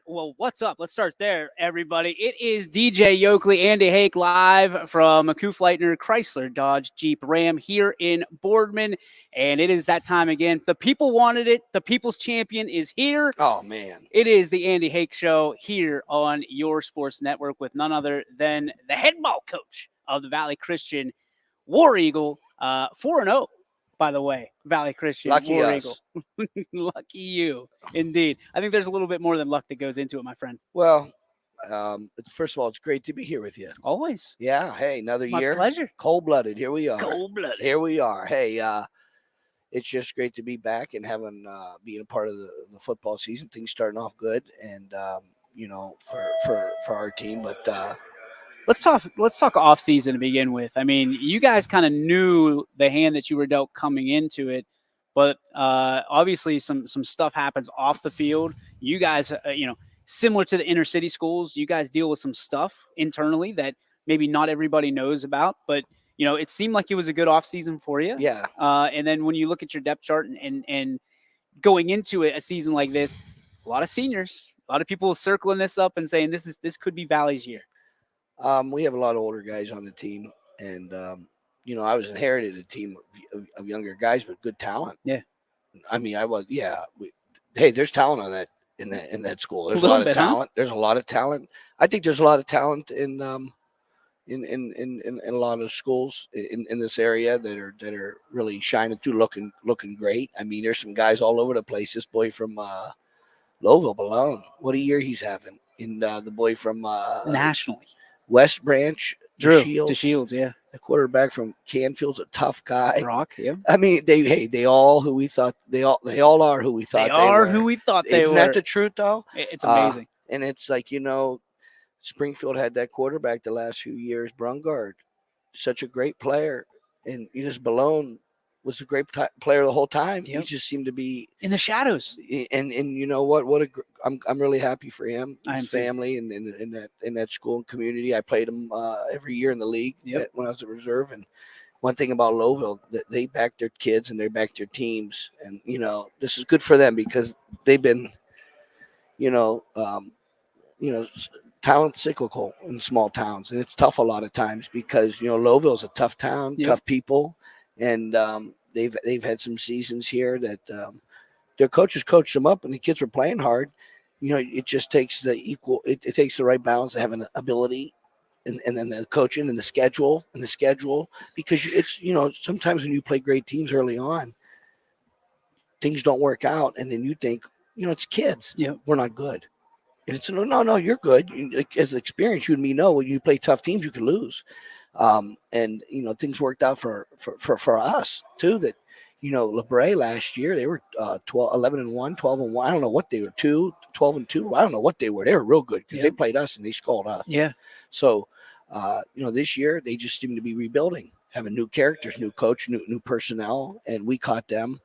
Well, what's up? Let's start there, everybody. It is DJ Yoakley, Andy Hake, live from Kufleitner Chrysler Dodge Jeep Ram here in Boardman, and it is that time again. The people wanted it. The people's champion is here. Oh, man. It is the Andy Hake Show here on your sports network with none other than the head ball coach of the Valley Christian War Eagle, 4-0. By the way, Valley Christian, Lucky War us. Eagle. Lucky you, indeed. I think there's a little bit more than luck that goes into it, my friend. Well, first of all, it's great to be here with you. Always. Yeah. Hey, another My year. pleasure. Cold-blooded. Here we are. Cold-blooded. Here we are. Hey, it's just great to be back and having being a part of the football season. Things starting off good, and for our team. But Let's talk off season to begin with. I mean, you guys kind of knew the hand that you were dealt coming into it, but obviously some stuff happens off the field. You guys, similar to the inner city schools, you guys deal with some stuff internally that maybe not everybody knows about, but it seemed like it was a good off season for you. yeah, And then when you look at your depth chart and going into it, a season like this, a lot of seniors, a lot of people circling this up and saying this could be Valley's year. we have a lot of older guys on the team, and I was inherited a team of younger guys with good talent. Yeah. I mean, I was. Yeah. Hey, there's talent on that in that school. There's A a lot little of bit, huh? talent. There's a lot of talent. I think there's a lot of talent in a lot of schools in this area that are really shining through, looking great. I mean, there's some guys all over the place. This boy from Lowville, Balone, what a year he's having. And the boy from Nationally. West Branch, Drew DeShields, yeah. the quarterback from Canfield's a tough guy. Brock, yeah. I mean, they all who we thought they all are who we thought They are were. who we thought they Isn't were. that the truth though? It's amazing. And it's like, Springfield had that quarterback the last few years, Brungard, such a great player, and Balone was a great player the whole time. Yep. He just seemed to be In the shadows. and you know what I'm really happy for him, I am his too. family, and in that school and community. I played him every year in the league when I was a reserve. And one thing about Lowville, that they back their kids and they back their teams, and this is good for them because they've been talent cyclical in small towns, and it's tough a lot of times because Lowville's a tough town, tough people, and they've had some seasons here that their coaches coached them up, and the kids were playing hard. It just takes it takes the right balance of having an ability, and then the coaching and the schedule because it's sometimes when you play great teams early on, things don't work out, and then you think it's kids, we're not good. And it's no, you're good. As experience, you and me know when you play tough teams, you can lose. And things worked out for us too. That LeBray last year they were 11-1, 12-1. I don't know what they were 12-2. I don't know what they were. They were real good because they played us and they scored us. Yeah. So this year they just seem to be rebuilding, having new characters, new coach, new personnel, and we caught them.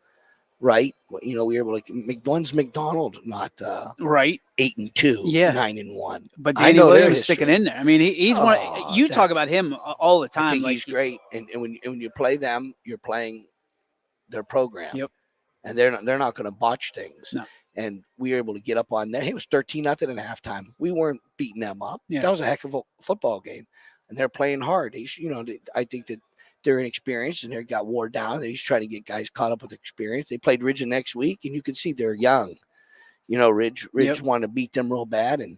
Right, we were able to. One's McDonald, not right 8-2, 9-1. But Danny Williams sticking in there. I mean, he's one. You talk about him all the time. I think he's great, and when you play them, you're playing their program. Yep. And they're not going to botch things. No. And we were able to get up on them. It was 13-0 at halftime. We weren't beating them up. Yeah. That was a heck of a football game, and they're playing hard. I think that they're inexperienced and they got wore down. He's trying to get guys caught up with experience. They played Ridge the next week, and you can see they're young. Ridge wanted to beat them real bad, and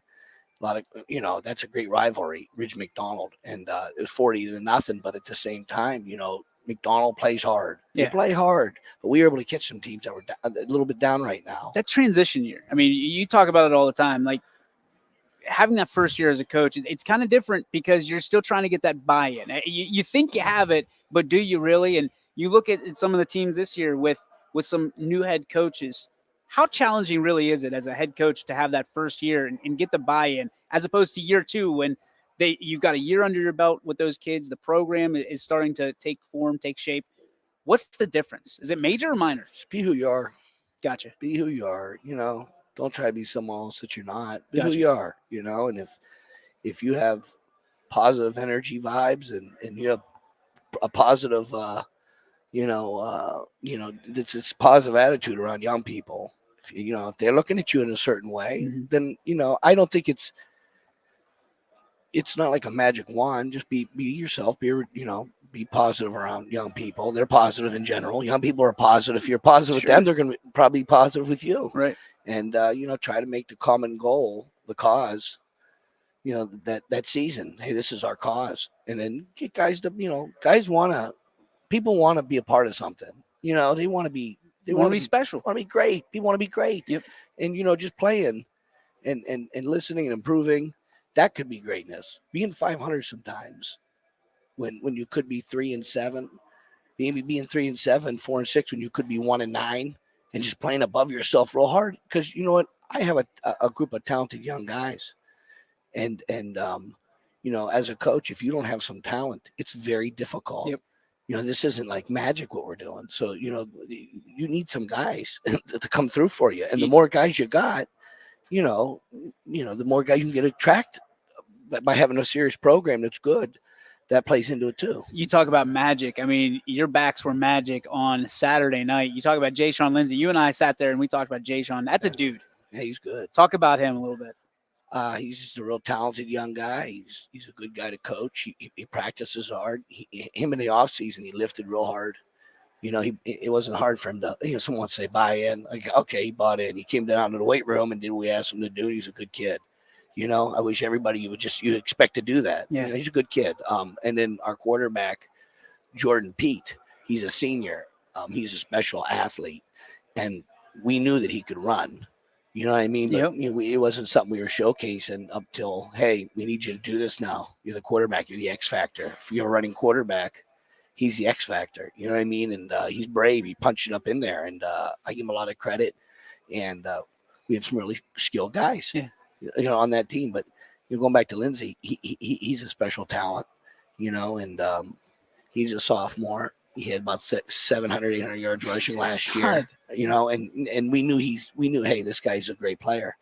a lot of that's a great rivalry, Ridge McDonald, and it was 40-0. But at the same time, McDonald plays hard. They play hard, but we were able to catch some teams that were a little bit down right now. That transition year. I mean, you talk about it all the time, like. Having that first year as a coach, it's kind of different because you're still trying to get that buy-in. You think you have it, but do you really? And you look at some of the teams this year with some new head coaches. How challenging really is it as a head coach to have that first year and get the buy-in as opposed to year two when you've got a year under your belt with those kids, the program is starting to take form, take shape. What's the difference? Is it major or minor? Just be who you are. Gotcha. Be who you are, Don't try to be someone else that you're not. Be who you are, and if you have positive energy vibes and you have a positive, it's this positive attitude around young people, If they're looking at you in a certain way, Mm-hmm. then I don't think it's not like a magic wand. Just be yourself. Be positive around young people. They're positive in general. Young people are positive. If you're positive with them, Sure. they're going to probably be positive with you. Right. And try to make the common goal, the cause. That season. Hey, this is our cause, and then get guys to people want to be a part of something. They want to be they Want to want to be be special. want to be great. People want to be great, Yep. and just playing and listening and improving. That could be greatness. Being 500 sometimes when you could be 3-7, maybe being 3-7, 4-6 when you could be 1-9, and just playing above yourself real hard. Because you know what, I have a group of talented young guys, and as a coach, if you don't have some talent, it's very difficult. Yep. This isn't like magic what we're doing. So you need some guys to come through for you, and the more guys you got, the more guys you can get attracted by having a serious program that's good. That plays into it too. You talk about magic. I mean, your backs were magic on Saturday night. You talk about Jay Sean Lindsay. You and I sat there and we talked about Jay Sean. That's a dude. Yeah, he's good. Talk about him a little bit. He's just a real talented young guy. He's a good guy to coach. He practices hard. Him in the off season, he lifted real hard. It wasn't hard for him to. Someone say buy in. Like, okay, he bought in. He came down to the weight room and did what we asked him to do. He's a good kid. I wish everybody you expect to do that. Yeah. He's a good kid. And then our quarterback, Jordan Pete, he's a senior. He's a special athlete, and we knew that he could run. You know what I mean? But Yep. it wasn't something we were showcasing up till, hey, we need you to do this now. You're the quarterback. You're the X factor. If you're a running quarterback, he's the X factor. You know what I mean? And he's brave. He punched it up in there, and I give him a lot of credit. And we have some really skilled guys, on that team. But going back to Lindsay, he's a special talent, and he's a sophomore. He had about 700, 800 yards rushing last year, and we knew, hey, this guy's a great player.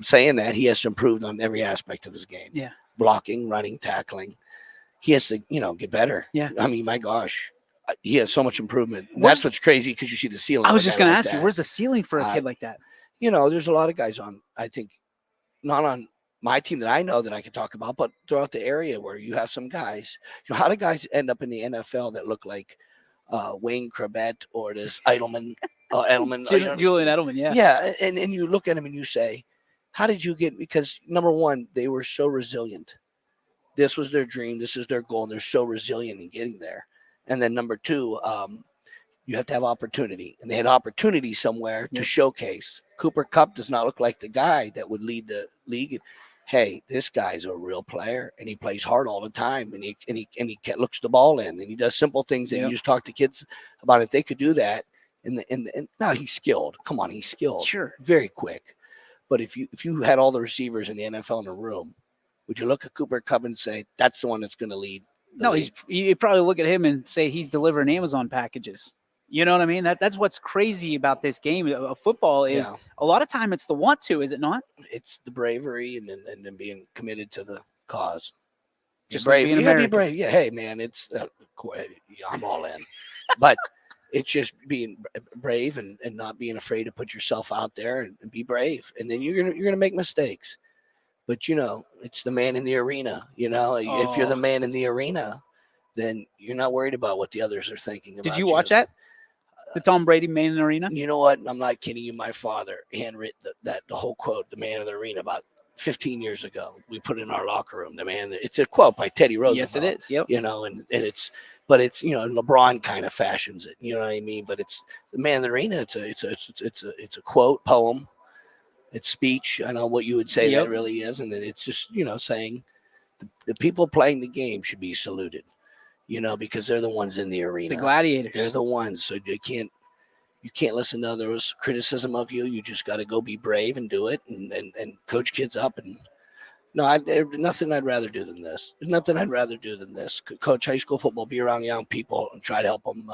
Saying that, he has to improve on every aspect of his game. Yeah. Blocking, running, tackling. He has to, get better. Yeah. I mean, my gosh, he has so much improvement. That's what's crazy, because you see the ceiling. I was just going to ask you, where's the ceiling for a kid like that? There's a lot of guys on, I think, not on my team that I know that I could talk about, but throughout the area where you have some guys. How do guys end up in the NFL that look like Wayne Kravett or this Edelman? Julian Edelman, yeah. Yeah, and you look at him and you say, how did you get? Because number one, they were so resilient. This was their dream. This is their goal. And they're so resilient in getting there. And then number two, you have to have opportunity. And they had opportunity somewhere to showcase. Cooper Kupp does not look like the guy that would lead the league. Hey, this guy's a real player, and he plays hard all the time, and he looks the ball in, and he does simple things that you just talk to kids about. If they could do that, and now he's skilled. Come on, he's skilled. Sure, very quick. But if you had all the receivers in the NFL in a room, would you look at Cooper Kupp and say that's the one that's going to lead? No, you probably look at him and say he's delivering Amazon packages. You know what I mean? That's what's crazy about this game of football is a lot of time it's the want to, is it not? It's the bravery and then being committed to the cause. Just brave. Like being you gotta be American. brave. Yeah, hey man, it's I'm all in. But it's just being brave and not being afraid to put yourself out there and be brave. And then you're gonna make mistakes. But it's the man in the arena. If you're the man in the arena, then you're not worried about what the others are thinking about. Did you watch that? The Tom Brady Man in the Arena? You know what? I'm not kidding you. My father handwritten the whole quote, the man in the arena, about 15 years ago. We put it in our locker room. It's a quote by Teddy Roosevelt. Yes, it is. Yep. And it's LeBron kind of fashions it. You know what I mean? But it's the man in the arena. It's a quote, poem. It's speech. I know what you would say that really is. And then it's just, saying the people playing the game should be saluted. Because they're the ones in the arena. The gladiators. They're the ones. So you can't listen to others' criticism of you. You just got to go be brave and do it and coach kids up. And there's nothing I'd rather do than this. There's nothing I'd rather do than this. Coach high school football, be around young people and try to help them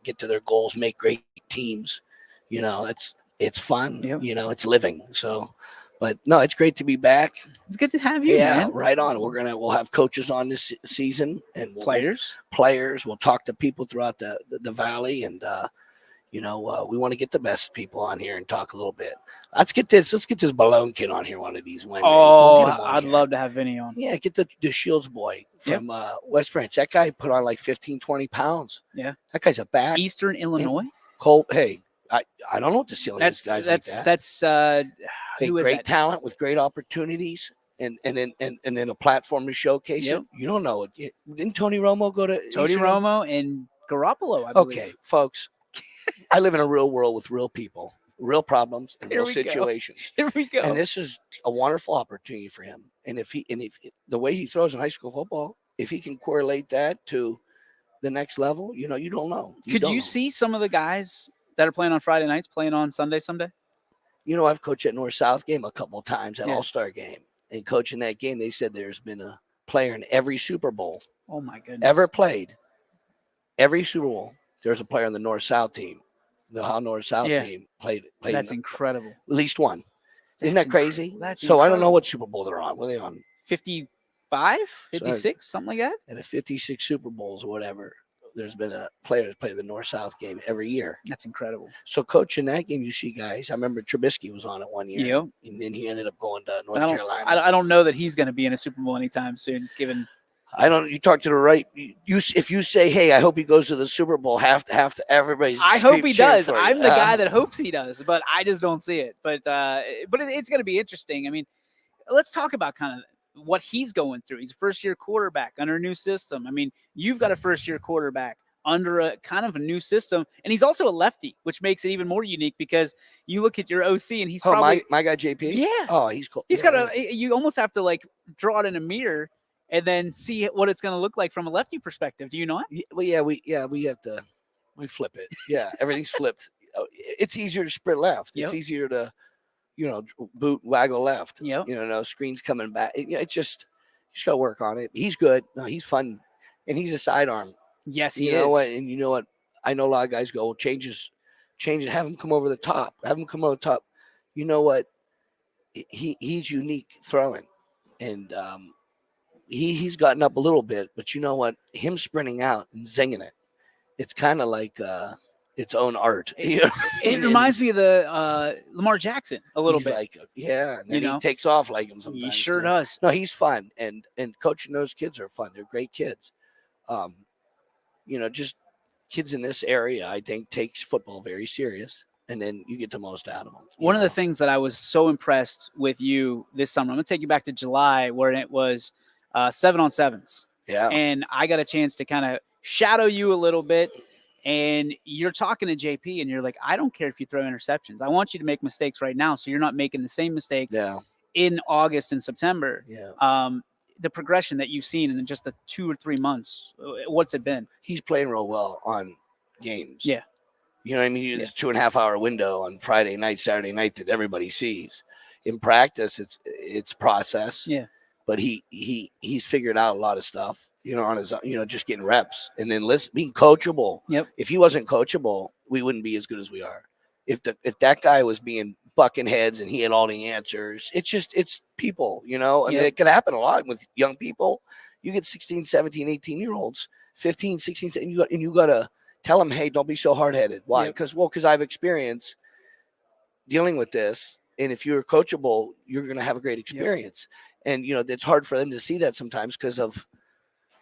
get to their goals, make great teams. It's fun. Yep. It's living. So. But no, it's great to be back. It's good to have you, man. Right on. We'll have coaches on this season and players. We'll talk to people throughout the valley, and We want to get the best people on here and talk a little bit. Let's get this Balone kid on here one of these Wednesdays. Oh, We'll get him on I'd here. love to have Vinny on. Yeah, get the Shields boy from West Branch. That guy put on like 15, 20 pounds. Yeah. That guy's a back. Eastern Illinois. Cole, hey, I don't know what to seal guys like that. That's hey, who is great that? talent with great opportunities and then a platform to showcase Yep. it. You don't know it. Didn't Tony Romo go to Tony Eastern? Romo and Garoppolo, I believe. Okay, folks. I live in a real world with real people, real problems, and real situations. Here we go. And this is a wonderful opportunity for him. And if the way he throws in high school football, if he can correlate that to the next level, you don't know. Could you see some of the guys that are playing on Friday nights playing on Sunday someday? I've coached at North-South game a couple of times, at All-Star game. And coaching that game, they said there's been a player in every Super Bowl. Oh, my goodness. Ever played. Every Super Bowl, there's a player on the North-South team. The North-South team played. That's incredible. At least one. Isn't that crazy? That's so incredible. I don't know what Super Bowl they're on. What are they on? 55, 56, something like that? At a 56 Super Bowls or whatever, there's been a player that's played the North-South game every year. That's incredible. So coaching that game, you see guys. I remember Trubisky was on it one year. Yep. And then he ended up going to North Carolina. I don't know that he's going to be in a Super Bowl anytime soon, given – you talk to the right. If you say, "Hey, I hope he goes to the Super Bowl," half everybody's. I hope he does. I'm the guy that hopes he does, but I just don't see it. But it's going to be interesting. I mean, let's talk about kind of what he's going through. He's a first-year quarterback under a new system. I mean, you've got a first-year quarterback under a kind of a new system, and he's also a lefty, which makes it even more unique because you look at your OC and he's probably my guy JP. Yeah. Oh, he's cool. He's got you almost have to like draw it in a mirror and then see what it's going to look like from a lefty perspective. Do you know it? Well, we have to flip it. Yeah, everything's flipped. It's easier to sprint left. It's easier to, boot waggle left. Yeah. No screens coming back. It's just you just got to work on it. He's good. No, he's fun, and he's a sidearm. Yes, he is. You know what? And you know what? I know a lot of guys go change it. Have him come over the top. You know what? He's unique throwing, and He's gotten up a little bit, but you know what? Him sprinting out and zinging it, it's kind of like its own art. It reminds me of the Lamar Jackson a little bit. Like, and then he takes off like him sometimes. He sure does. No, he's fun, and coaching those kids are fun. They're great kids. Just kids in this area, I think, takes football very serious, and then you get the most out of them. One of the things that I was so impressed with you this summer, I'm going to take you back to July where it was 7-on-7s. Yeah. And I got a chance to kind of shadow you a little bit. And you're talking to JP and you're like, I don't care if you throw interceptions. I want you to make mistakes right now so you're not making the same mistakes in August and September. Yeah. The progression that you've seen in just the 2 or 3 months, what's it been? He's playing real well on games. Yeah. You know what I mean? It's a 2.5 hour window on Friday night, Saturday night that everybody sees. In practice, it's process. Yeah. But he's figured out a lot of stuff, on his own, just getting reps and then being coachable. Yep. If he wasn't coachable, we wouldn't be as good as we are. If that guy was being bucking heads and he had all the answers, it's people, I mean, it could happen a lot with young people. You get 16, 17, 18-year-olds, 15, 16, and you got to tell them, hey, don't be so hard-headed. Why? Because I've experienced dealing with this. And if you're coachable, you're going to have a great experience. Yep. And, it's hard for them to see that sometimes because of,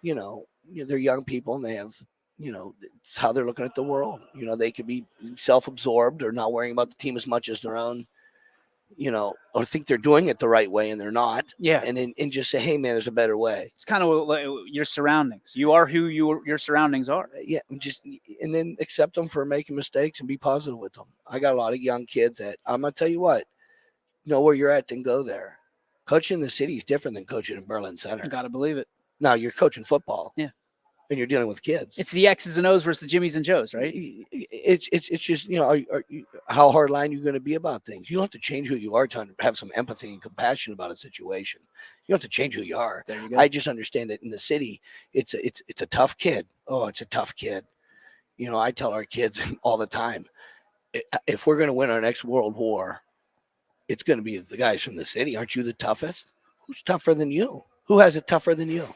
they're young people and they have, it's how they're looking at the world. They could be self-absorbed or not worrying about the team as much as their own, or think they're doing it the right way and they're not. Yeah. And just say, hey, man, there's a better way. It's kind of like your surroundings. You are who your surroundings are. Yeah. And then accept them for making mistakes and be positive with them. I got a lot of young kids that I'm going to tell you what, know where you're at, then go there. Coaching in the city is different than coaching in Berlin Center. You got to believe it. Now you're coaching football. Yeah. And you're dealing with kids. It's the X's and O's versus the Jimmys and Joes, right? It's just, how hard line you're going to be about things. You don't have to change who you are to have some empathy and compassion about a situation. You don't have to change who you are. There you go. I just understand that in the city, it's a tough kid. Oh, it's a tough kid. I tell our kids all the time, if we're going to win our next world war, it's going to be the guys from the city. Aren't you the toughest? Who's tougher than you? Who has it tougher than you?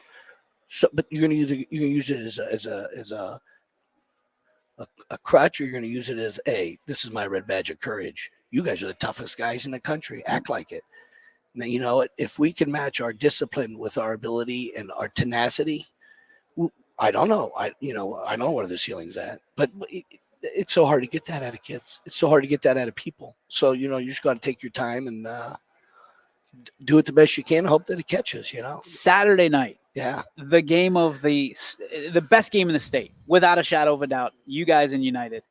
So, but you're going to use it as a a crutch, or you're going to use it as this is my red badge of courage. You guys are the toughest guys in the country. Act like it. Now, you know what? If we can match our discipline with our ability and our tenacity, I don't know. I don't know where the ceiling's at, but it's so hard to get that out of kids. It's so hard to get that out of people. So, you just got to take your time and do it the best you can. Hope that it catches. Saturday night, Yeah. the game of the best game in the state, without a shadow of a doubt. You guys in United.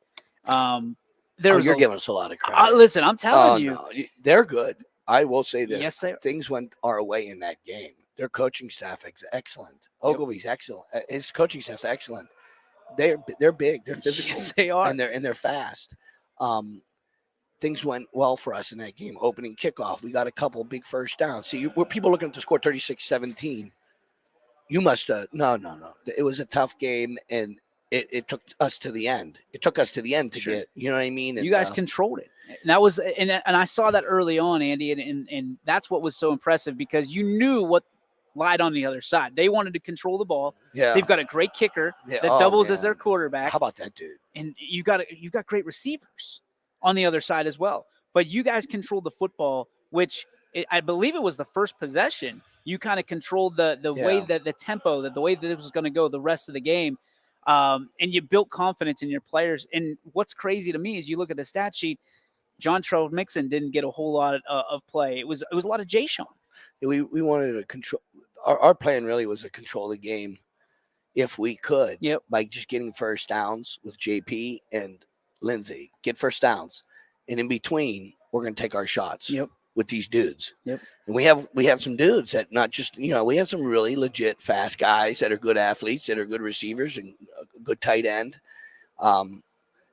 You're giving us a lot of credit. Listen, I'm telling you, no, they're good. I will say this: yes, things went our way in that game. Their coaching staff is excellent. Yep. Ogilvy's excellent. His coaching staff's excellent. They're big. They're physical. Yes, they are, and they're fast. Things went well for us in that game. Opening kickoff, we got a couple big first downs. See, were people looking at the score 36-17? You must have no. It was a tough game, and it took us to the end. It took us to the end to Sure. get. You know what I mean? And, you guys controlled it. And that was, and I saw that early on, Andy, and that's what was so impressive, because you knew what lied on the other side. They wanted to control the ball. Yeah. They've got a great kicker that doubles as their quarterback. How about that dude? And you've got great receivers on the other side as well. But you guys controlled the football, which I believe it was the first possession. You kind of controlled the way that the tempo, that the way that it was going to go the rest of the game. And you built confidence in your players. And what's crazy to me is you look at the stat sheet, John Charles Mixon didn't get a whole lot of play. It was a lot of Jay Sean. We wanted to control. Our plan really was to control the game if we could. Yep. By just getting first downs with JP and Lindsey. Get first downs. And in between, we're going to take our shots. Yep. With these dudes. Yep. And we have some dudes that not just, we have some really legit fast guys that are good athletes, that are good receivers and a good tight end.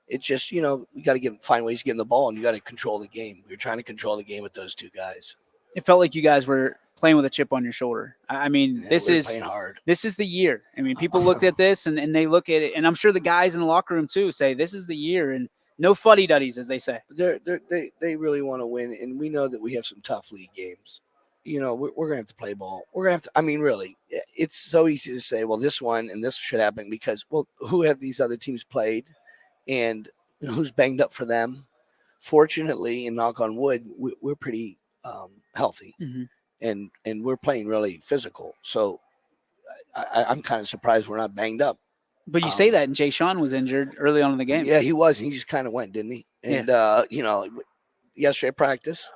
It's just, we got to find ways to give them the ball, and you got to control the game. We were trying to control the game with those two guys. It felt like you guys were playing with a chip on your shoulder. I mean, this is playing hard. This is the year. I mean, people looked at this and they look at it, and I'm sure the guys in the locker room too say this is the year, and no fuddy-duddies, as they say. They really want to win, and we know that we have some tough league games. We're going to have to play ball. We're going to have to – I mean, really, it's so easy to say, well, this one and this should happen because, well, who have these other teams played and who's banged up for them? Fortunately, and knock on wood, we're pretty healthy, and we're playing really physical. So I'm kind of surprised we're not banged up. But you say that, and Jay Sean was injured early on in the game. Yeah, he was. He just kind of went, didn't he? And, yesterday at practice,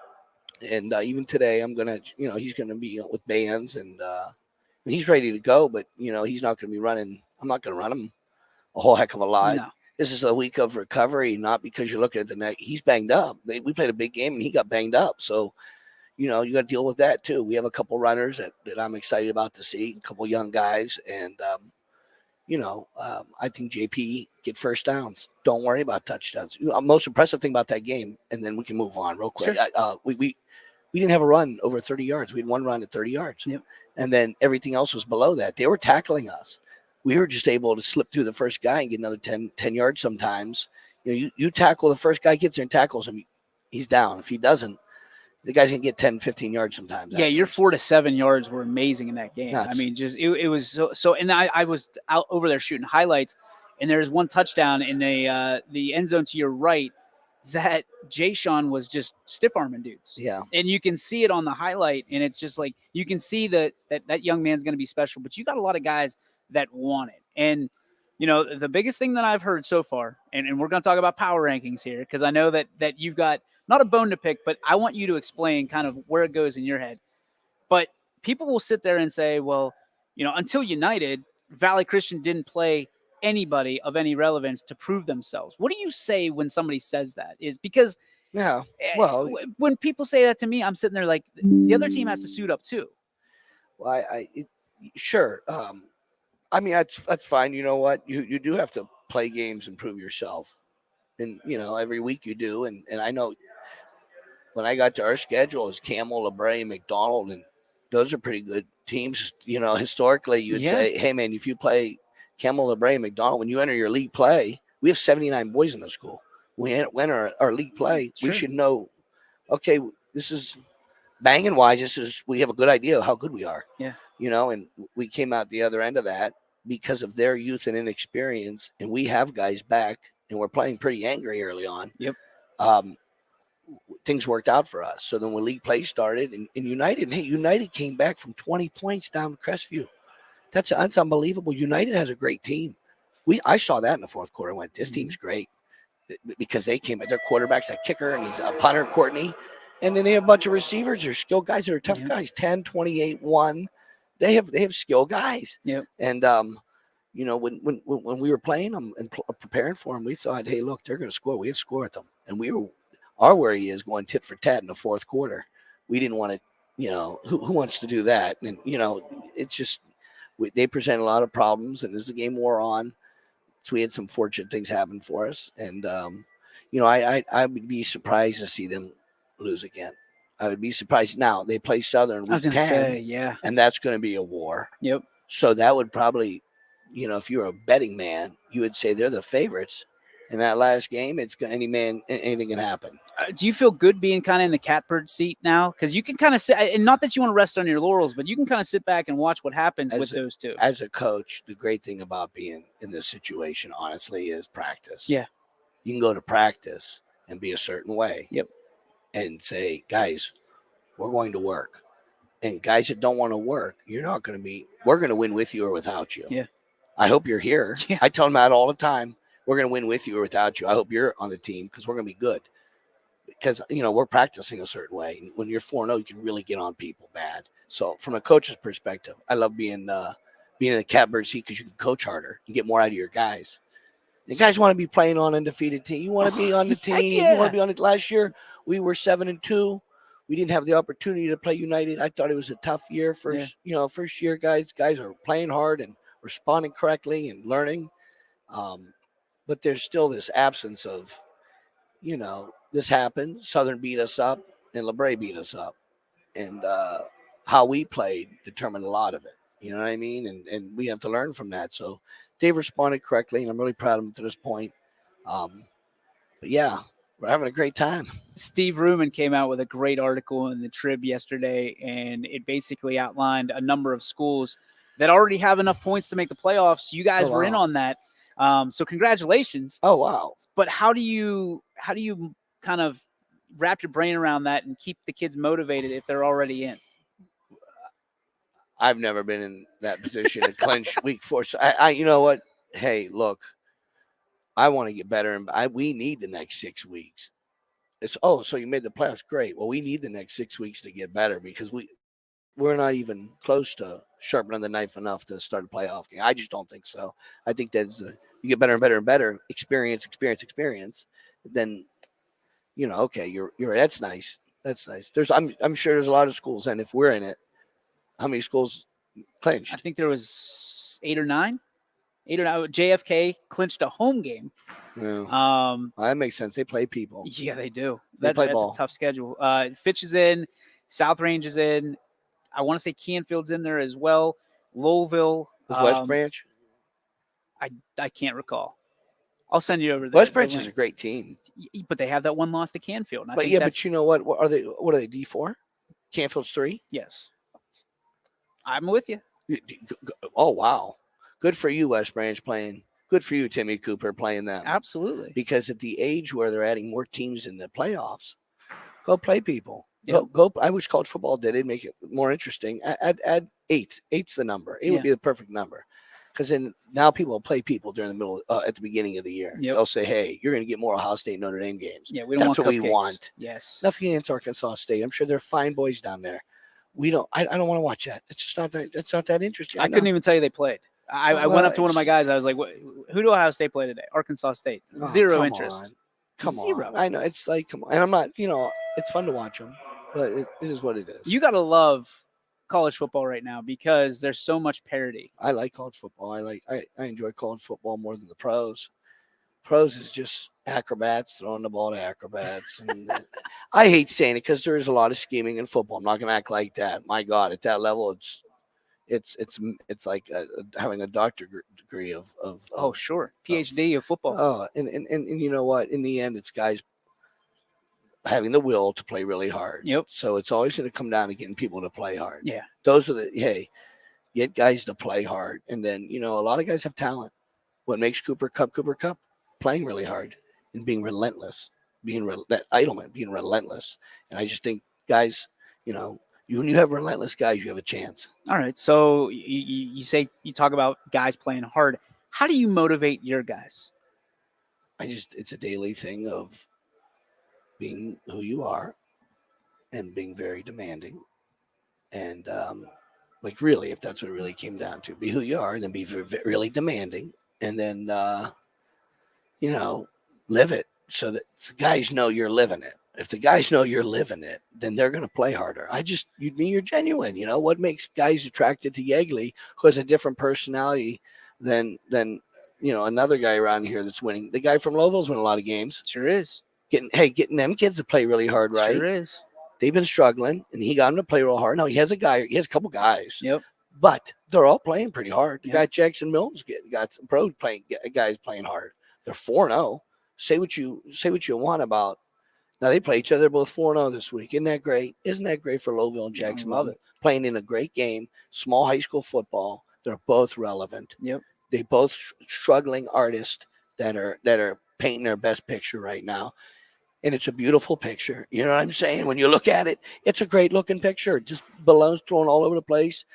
and even today, I'm going to, he's going to be with bands, and he's ready to go, but, he's not going to be running. I'm not going to run him a whole heck of a lot. No. This is a week of recovery, not because you're looking at the neck. He's banged up. We played a big game, and he got banged up. So, you got to deal with that, too. We have a couple runners that I'm excited about to see, a couple young guys, and, I think JP get first downs. Don't worry about touchdowns. Most impressive thing about that game, and then we can move on real quick. Sure. We didn't have a run over 30 yards. We had one run at 30 yards. Yep. And then everything else was below that. They were tackling us. We were just able to slip through the first guy and get another 10 yards sometimes. You tackle the first guy, gets there and tackles him, he's down. If he doesn't, the guy's going to get 10, 15 yards sometimes. Yeah, your 4 to 7 yards were amazing in that game. Nuts. I mean, just it was so. And I was out over there shooting highlights, and there's one touchdown in the end zone to your right that Jay Sean was just stiff-arming dudes. Yeah. And you can see it on the highlight, and it's just like you can see that young man's going to be special. But you got a lot of guys that want it. And, the biggest thing that I've heard so far, and we're going to talk about power rankings here, because I know that you've got – not a bone to pick, but I want you to explain kind of where it goes in your head. But people will sit there and say, well, until United, Valley Christian didn't play anybody of any relevance to prove themselves. What do you say when somebody says that? Is because when people say that to me, I'm sitting there like the other team has to suit up too. Well, sure. I mean, that's fine. You know what? You do have to play games and prove yourself. And, every week you do. And I know when I got to our schedule, is Camel, LeBray, McDonald, and those are pretty good teams. Historically, you would say, hey, man, if you play Camel, LeBray, McDonald, when you enter your league play, we have 79 boys in the school. We enter our league play. Sure. We should know, okay, this is banging wise. We have a good idea of how good we are. Yeah. And we came out the other end of that. because of their youth and inexperience, and we have guys back, and we're playing pretty angry early on. Yep. Um, things worked out for us. So then when league play started, and United came back from 20 points down to Crestview. That's unbelievable. United has a great team. I saw that in the fourth quarter. I went, this team's great, because they came at their quarterback's a kicker, and he's a punter, Courtney. And then they have a bunch of receivers. They're skilled guys that are tough guys. 10, 28, 1. They have skilled guys. Yep. And when we were playing them and preparing for them, we thought, hey, look, they're going to score. We have to score at them. And our worry is going tit for tat in the fourth quarter. We didn't want to, who wants to do that? And it's just they present a lot of problems. And as the game wore on, so we had some fortunate things happen for us. And I would be surprised to see them lose again. I would be surprised. Now they play Southern week 10, say, yeah, and that's going to be a war. Yep. So that would probably, if you're a betting man, you would say they're the favorites. In that last game, anything can happen. Do you feel good being kind of in the catbird seat now? Because you can kind of sit, and not that you want to rest on your laurels, but you can kind of sit back and watch what happens with those two. As a coach, the great thing about being in this situation, honestly, is practice. Yeah. You can go to practice and be a certain way. Yep. And say, guys, we're going to work. And guys that don't want to work, we're going to win with you or without you. Yeah. I hope you're here. Yeah. I tell them that all the time. We're going to win with you or without you. I hope you're on the team because we're going to be good. Because, we're practicing a certain way. When you're 4-0, you can really get on people bad. So from a coach's perspective, I love being in the catbird seat because you can coach harder. You get more out of your guys. The guys want to be playing on undefeated team. You want to be on the team. Yeah. You want to be on it. Last year, we were 7-2. We didn't have the opportunity to play United. I thought it was a tough year. First year, guys are playing hard and responding correctly and learning. But there's still this absence of, this happened. Southern beat us up and LeBray beat us up. And how we played determined a lot of it. You know what I mean? And we have to learn from that. So they've responded correctly, and I'm really proud of them to this point. But yeah, we're having a great time. Steve Ruman came out with a great article in the Trib yesterday, and it basically outlined a number of schools that already have enough points to make the playoffs. You guys were in on that. So congratulations. Oh, wow. But how do you kind of wrap your brain around that and keep the kids motivated if they're already in? I've never been in that position to clinch week 4. So I you know what? Hey, look, I want to get better, and we need the next 6 weeks. So you made the playoffs. Great. Well, we need the next 6 weeks to get better because we're not even close to sharpening the knife enough to start a playoff game. I just don't think so. I think that's you get better and better and better. Experience. Then, okay, you're that's nice. That's nice. I'm sure there's a lot of schools, and if we're in it, how many schools clinched? I think there was 8 or 9. 8 or 9. JFK clinched a home game. Yeah. Well, that makes sense. They play people. Yeah, they do. That's a tough schedule. Fitch is in. South Range is in. I want to say Canfield's in there as well. Lowellville. Was West Branch? I can't recall. I'll send you over there. West Branch is a great team. But they have that one loss to Canfield. But you know what? What are they? D4? Canfield's 3? Yes. I'm with you. Oh, wow. Good for you, West Branch, playing. Good for you, Timmy Cooper, playing them. Absolutely. Because at the age where they're adding more teams in the playoffs, go play people. Yep. Go. I wish college football did it, make it more interesting. Add 8. 8's the number. 8 would be the perfect number. Because then now people will play people during the middle at the beginning of the year. Yep. They'll say, "Hey, you're going to get more Ohio State, Notre Dame games." Yeah, we don't That's want what cupcakes. we want. Yes. Nothing against Arkansas State. I'm sure they're fine boys down there. We don't. I don't want to watch that. It's just not that. It's not that interesting. I couldn't even tell you they played. I went up to one of my guys. I was like, "Who do Ohio State play today?" Arkansas State. Zero interest. Come on. I know. It's like, come on. And I'm not. It's fun to watch them, but it is what it is. You got to love college football right now because there's so much parity. I like college football. I enjoy college football more than the pros. Pros is just acrobats throwing the ball to acrobats. And I hate saying it because there is a lot of scheming in football. I'm not going to act like that. My God, at that level, it's like having a doctor degree of oh, sure, PhD of football. Oh, and you know what? In the end, it's guys having the will to play really hard. Yep. So it's always going to come down to getting people to play hard. Yeah. Those are get guys to play hard, and then a lot of guys have talent. What makes Cooper Cup, playing really hard and being relentless, that Idleman being relentless. And I just think guys, when you have relentless guys, you have a chance. All right. So you say you talk about guys playing hard. How do you motivate your guys? It's a daily thing of being who you are and being very demanding. And like really, if that's what it really came down to, be who you are and then be really demanding, and then live it so that the guys know you're living it. If the guys know you're living it, then they're going to play harder. You're genuine. What makes guys attracted to Yegley, who has a different personality than another guy around here that's winning. The guy from Lowell's win a lot of games. Sure is. Getting them kids to play really hard, right? Sure is. They've been struggling, and he got them to play real hard. Now he has a couple guys. Yep. But they're all playing pretty hard. The Yep. guy Jackson Milton's got some pro guys playing hard. They're 4-0. Say what you want about. Now they play each other. They're both 4-0 this week. Isn't that great? Isn't that great for Lowville and Jackson love Milton? it. Playing in a great game, small high school football. They're both relevant. Yep. They both struggling artists that are painting their best picture right now. And it's a beautiful picture. You know what I'm saying? When you look at it, it's a great looking picture. Just balloons thrown all over the place.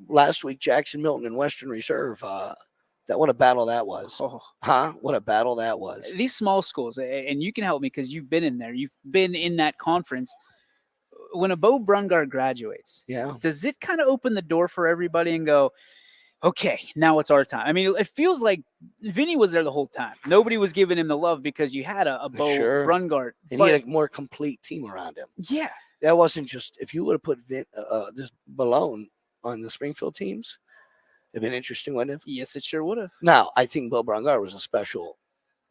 Last week, Jackson Milton and Western Reserve. What a battle that was. What a battle that was. These small schools, and you can help me because you've been in there. You've been in that conference. When a Bo Brungard graduates, does it kind of open the door for everybody and go, okay, now it's our time? I mean, it feels like Vinny was there the whole time. Nobody was giving him the love because you had a Bo Brungard. And he had a more complete team around him. Yeah. That wasn't just, if you would have put this Balone on the Springfield teams, it'd been interesting, wouldn't it? Yes, it sure would have. Now, I think Bo Brungard was a special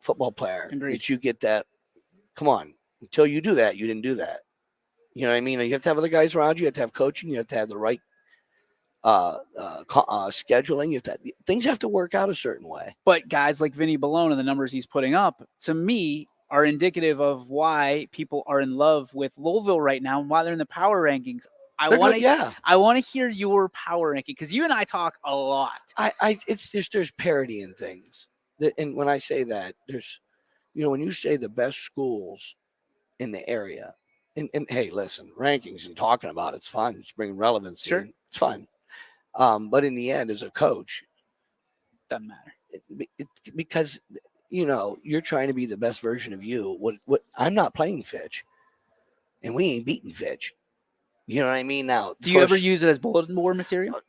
football player. Agreed. That you get that. Come on. Until you do that, you didn't do that. You know what I mean? You have to have other guys around you. You have to have coaching. You have to have the right scheduling. Things have to work out a certain way. But guys like Vinny Balone and the numbers he's putting up, to me, are indicative of why people are in love with Louisville right now and why they're in the power rankings. I want to hear your power ranking because you and I talk a lot. There's parity in things, and when I say that, there's, when you say the best schools in the area, and hey, listen, rankings and talking about it's fun. It's bringing relevance. Sure, it's fun. But in the end, as a coach, doesn't matter because you're trying to be the best version of you. What I'm not playing Fitch, and we ain't beating Fitch. You know what I mean? Now, do you ever use it as bulletin board material?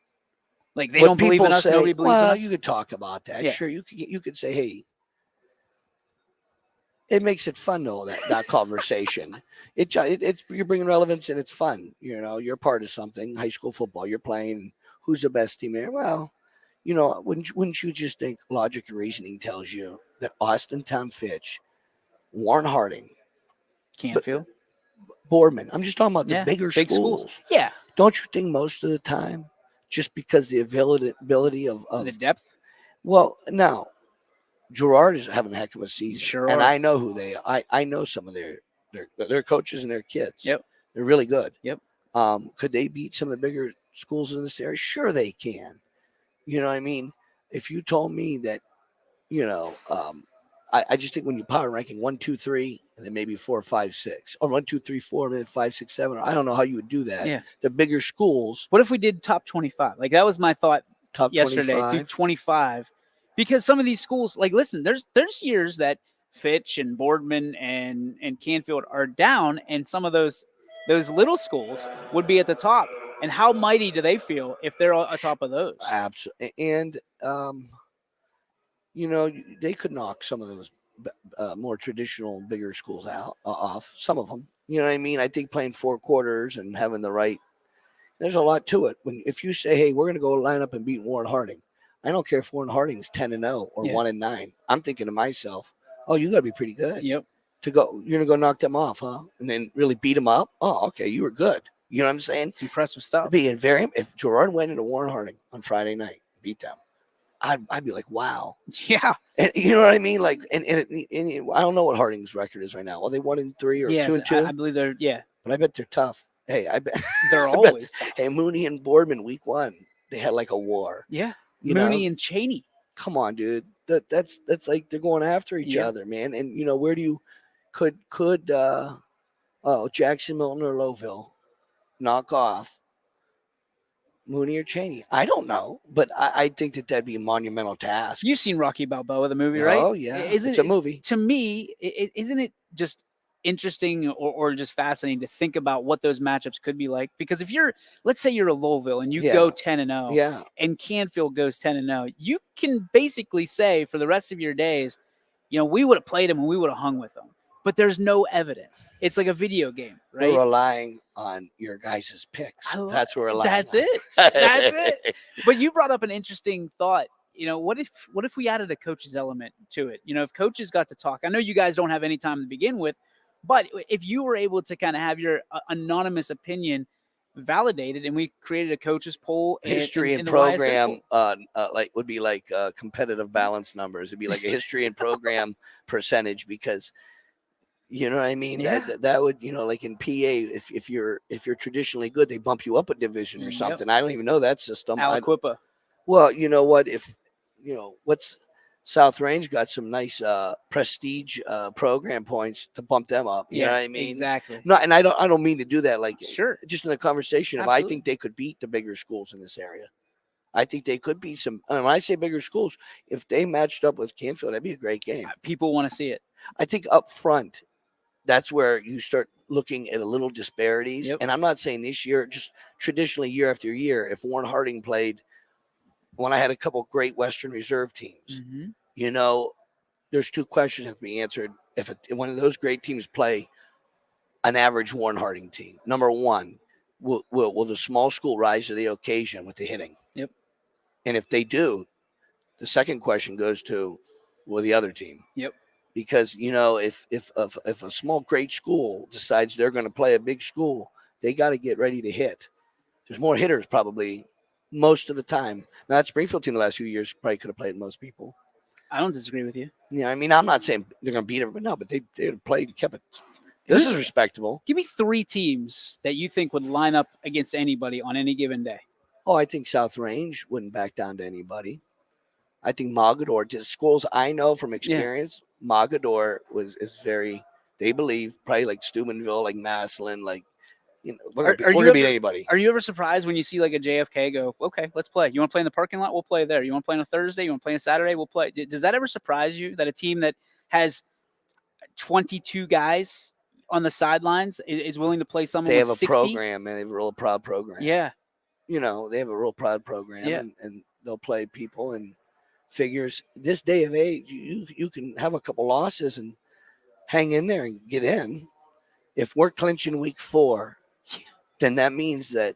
Like they don't believe in us, nobody believes in us. You could talk about that. Yeah. Sure, you could say, hey, it makes it fun though, that conversation. It's you're bringing relevance and it's fun. You're part of something. High school football, you're playing. Who's the best team there? Well, wouldn't you just think logic and reasoning tells you that Austin, Tom Fitch, Warren Harding, Canfield, Boardman. I'm just talking about the big schools. Yeah. Don't you think most of the time, just because the ability of the depth? Well, now, Gerard is having a heck of a season. Sure. And I know who they are. I know some of their coaches and their kids. Yep. They're really good. Yep. Could they beat some of the bigger schools in this area? Sure they can. You know what I mean? If you told me that, I just think when you power ranking 1, 2, 3, and then maybe 4, 5, 6, or 1, 2, 3, 4, and then 5, 6, 7. I don't know how you would do that. Yeah. The bigger schools. What if we did top 25? Like that was my thought top yesterday. 25? Do 25, because some of these schools, like, listen, there's years that Fitch and Boardman and Canfield are down, and some of those little schools would be at the top. And how mighty do they feel if they're atop of those? Absolutely. And they could knock some of those more traditional, bigger schools off. Some of them, you know what I mean? I think playing 4 quarters and having the right, there's a lot to it. If you say, hey, we're going to go line up and beat Warren Harding, I don't care if Warren Harding's 10-0 or 1-9. I'm thinking to myself, oh, you got to be pretty good. Yep. You're going to go knock them off, huh? And then really beat them up. Oh, okay, you were good. You know what I'm saying? It's impressive stuff. If Gerard went into Warren Harding on Friday night, beat them, I'd be like, wow. Yeah. And you know what I mean? Like, and I don't know what Harding's record is right now. Well, they 1-3 or 2-2. I believe they're, But I bet they're tough. Hey, I bet they're always tough. Hey, Mooney and Boardman week 1. they had like a war. Yeah. You Mooney know, and Cheney. come on, dude. That's like they're going after each Yep. other, man. And where do you could Jackson, Milton, or Lowville knock off Mooney or Cheney? I don't know, but I think that'd be a monumental task. You've seen Rocky Balboa, the movie, right? Oh yeah, Isn't it's a it, movie. to me, isn't it just interesting or just fascinating to think about what those matchups could be like? Because if you're, let's say you're a Louisville and you Yeah. go 10-0, Yeah, and Canfield goes 10-0, you can basically say for the rest of your days, we would have played them and we would have hung with them. But there's no evidence. It's like a video game, we're right? relying on your guys' picks. That's what we're relying. That's on. it. That's it. But you brought up an interesting thought. What if we added a coach's element to it? If coaches got to talk. I know you guys don't have any time to begin with, but if you were able to kind of have your anonymous opinion validated, and we created a coaches poll, History and the YSN program, poll. would be like competitive balance numbers. It'd be like a history and program percentage, because you know what I mean. Yeah. That would, like in PA, if you're traditionally good, they bump you up a division or Yep. something. I don't even know that system. Aliquippa. Well, you know what? If what's South Range got some nice prestige program points to bump them up. You know what I mean? Exactly. No, and I don't mean to do that. Like, Sure. just in the conversation of, I think they could beat the bigger schools in this area. I think they could be some. And when I say bigger schools, if they matched up with Canfield, that'd be a great game. People want to see it. I think up front, that's where you start looking at a little disparities. Yep. And I'm not saying this year, just traditionally year after year, if Warren Harding played, when I had a couple great Western Reserve teams, there's two questions that have to be answered. If one of those great teams play an average Warren Harding team, number one, will the small school rise to the occasion with the hitting? Yep. And if they do, the second question goes to, will the other team? Yep. Because if a small great school decides they're going to play a big school, they got to get ready to hit. There's more hitters probably most of the time. Now, that Springfield team the last few years probably could have played most people. I don't disagree with you. Yeah, I mean, I'm not saying they're going to beat everybody, no, but they played, kept it. This is respectable. Give me 3 teams that you think would line up against anybody on any given day. Oh, I think South Range wouldn't back down to anybody. I think Mogador, just schools I know from experience, Mogador is very, they believe, probably like Steubenville, like Massillon, like, we're going to beat anybody. Are you ever surprised when you see like a JFK go, okay, let's play? You want to play in the parking lot? We'll play there. You want to play on a Thursday? You want to play on a Saturday? We'll play. Does that ever surprise you that a team that has 22 guys on the sidelines is willing to play someone with 60? They have a program, man. They have a real proud program. Yeah. They have a real proud program, and they'll play people and figures. This day of age, you can have a couple losses and hang in there and get in. If we're clinching week 4, then that means that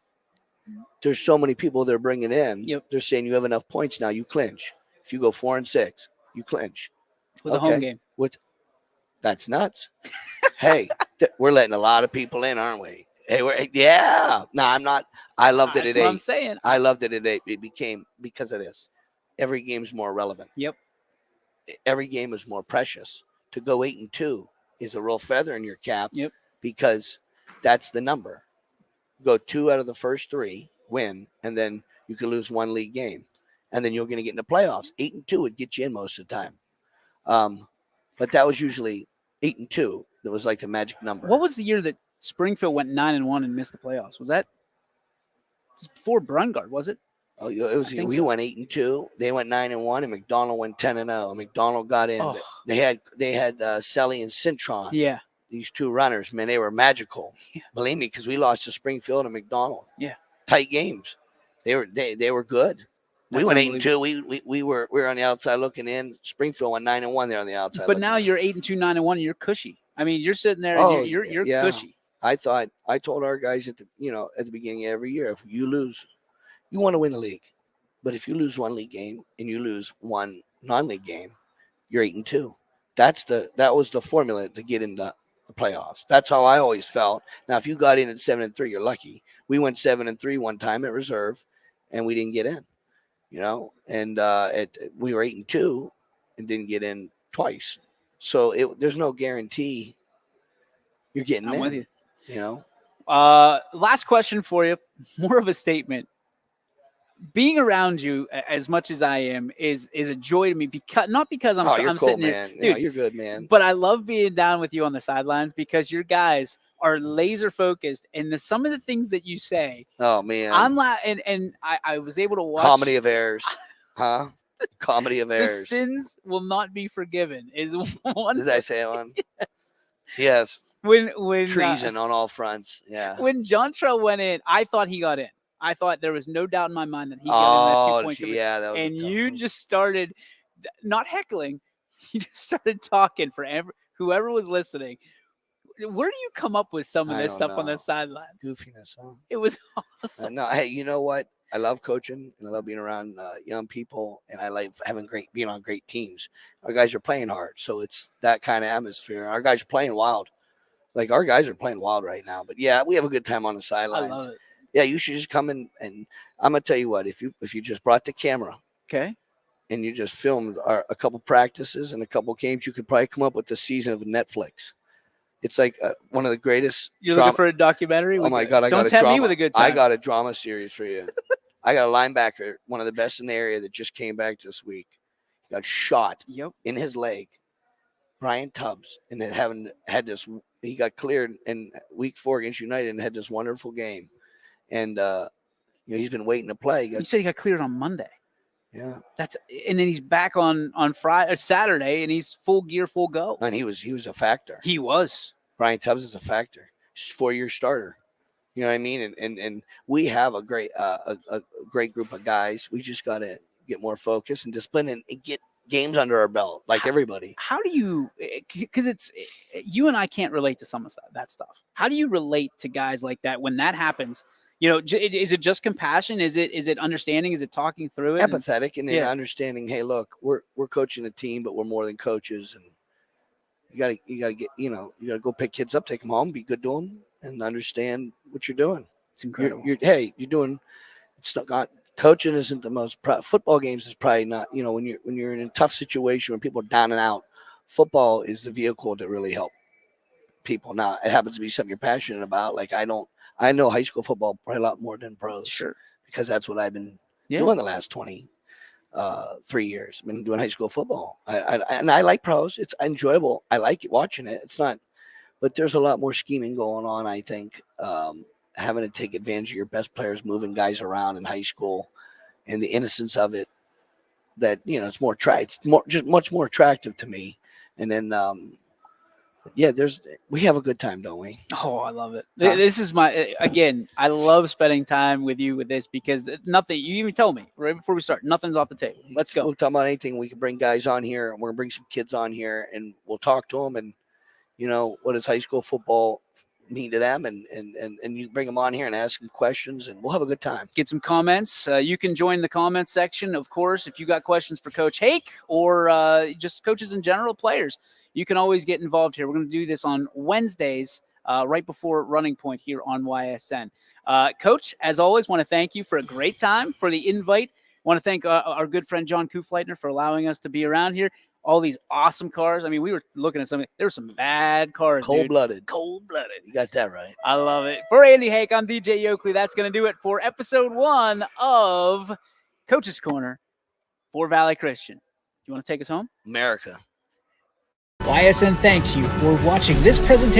there's so many people they're bringing in. Yep. They're saying you have enough points now. You clinch. If you go 4-6, you clinch with a home game. That's nuts. Hey, we're letting a lot of people in, aren't we? Hey, No, I'm not. I loved it at 8. That's what I'm saying. I loved it at 8. It became, because of this, every game's more relevant. Yep. Every game is more precious. To go 8-2 is a real feather in your cap. Yep. Because that's the number. Go 2 out of the first 3, win, and then you could lose 1 league game, and then you're going to get in the playoffs. 8-2 would get you in most of the time. But that was usually 8-2. That was like the magic number. What was the year that Springfield went 9-1 and missed the playoffs? Was that before Brungard? Was it? Oh, it was. We so. went 8-2. They went 9-1, and McDonald went 10-0. McDonald got in. Oh. They had Selly and Cintron. Yeah. These 2 runners, man, they were magical. Yeah. Believe me, because we lost to Springfield and McDonald. Yeah. Tight games. They were good. We went 8-2. We were on the outside looking in. Springfield went 9-1. They're on the outside. But now you're 8-2, 9-1, and you're cushy. I mean, you're sitting there. Oh, and you're yeah. cushy. I told our guys at the beginning of every year, if you lose, you want to win the league. But if you lose 1 league game and you lose 1 non-league game, you're 8-2. That was the formula to get into the playoffs. That's how I always felt. Now, if you got in at 7-3, you're lucky. We went 7-3 one time at reserve, and we didn't get in. And we were 8-2 and didn't get in twice. So there's no guarantee you're getting in. I'm with you. Last question for you. More of a statement. being around you as much as I am is a joy to me, because not because you're I'm cool, sitting man. here, dude. You're good, man. But I love being down with you on the sidelines because your guys are laser focused, and some of the things that you say, Oh man, and I was able to watch comedy of errors, huh? Comedy of the errors. sins will not be forgiven is one. Did I say one? Yes. Yes. When Treason on all fronts. Yeah. when John Trell went in, I thought he got in. I thought there was no doubt in my mind that he got in that Oh, 2-point conversion. yeah, that was a And tough you one. just started not heckling, you just started talking for whoever was listening. Where do you come up with some of I this don't stuff on the know. sideline? Goofiness, huh? It was awesome. No, hey, you know what? I love coaching and I love being around young people, and I like being on great teams. Our guys are playing hard, so it's that kind of atmosphere. Our guys are playing wild. Like, our guys are playing wild right now. But yeah, we have a good time on the I sidelines. love it. Yeah, you should just come in, and I'm gonna tell you what. If you just brought the camera Okay. and you just filmed a couple practices and a couple games, you could probably come up with the season of Netflix. It's like one of the greatest. You're looking for a documentary? Oh my God, I got Don't a tempt drama. me with a good time. I got a drama series for you. I got a linebacker, one of the best in the area, that just came back this week. He got shot in his leg. Brian Tubbs, and then he got cleared in week 4 against United and had this wonderful game. And he's been waiting to play. You said he got cleared on Monday. Yeah. And then he's back on Friday or Saturday, and he's full gear, full go. And he was a factor. He was. Brian Tubbs is a factor. He's a 4-year starter. You know what I mean? And we have a great great group of guys. We just got to get more focused and discipline and get games under our belt, like everybody. How do you? Because you and I can't relate to some of that stuff. How do you relate to guys like that when that happens? Is it just compassion? Is it understanding? Is it talking through it? Empathetic and then understanding. Hey, look, we're coaching a team, but we're more than coaches, and you gotta get you gotta go pick kids up, take them home, be good to them, and understand what you're doing. It's incredible. You're doing. It's not coaching isn't the most. Football games is probably not. When you're in a tough situation when people are down and out, football is the vehicle to really help people. Now, it happens to be something you're passionate about. Like, I know high school football probably a lot more than pros. Sure. Because that's what I've been doing the last 3 years. I've been doing high school football. And I like pros. It's enjoyable. I like watching it. It's not, but there's a lot more scheming going on, I think. Having to take advantage of your best players, moving guys around in high school, and the innocence of it. That it's more just much more attractive to me. And then we have a good time, don't we? Oh, I love it. This is I love spending time with you with this, because nothing, you even told me right before we start, nothing's off the table. Let's go. We'll talk about anything. We can bring guys on here, and we're going to bring some kids on here, and we'll talk to them, and what does high school football mean to them, and you bring them on here and ask them questions, and we'll have a good time. Get some comments. You can join the comment section, of course, if you got questions for Coach Hake or just coaches in general, players. You can always get involved here. We're going to do this on Wednesdays, right before Running Point here on YSN. Coach, as always, want to thank you for a great time, for the invite. Want to thank our good friend John Kufleitner for allowing us to be around here. All these awesome cars. I mean, we were looking at something. There were some bad cars. Cold-blooded. Cold-blooded. You got that right. I love it. For Andy Hake, I'm DJ Yoakley. That's going to do it for episode 1 of Coach's Corner for Valley Christian. You want to take us home? America. YSN thanks you for watching this presentation.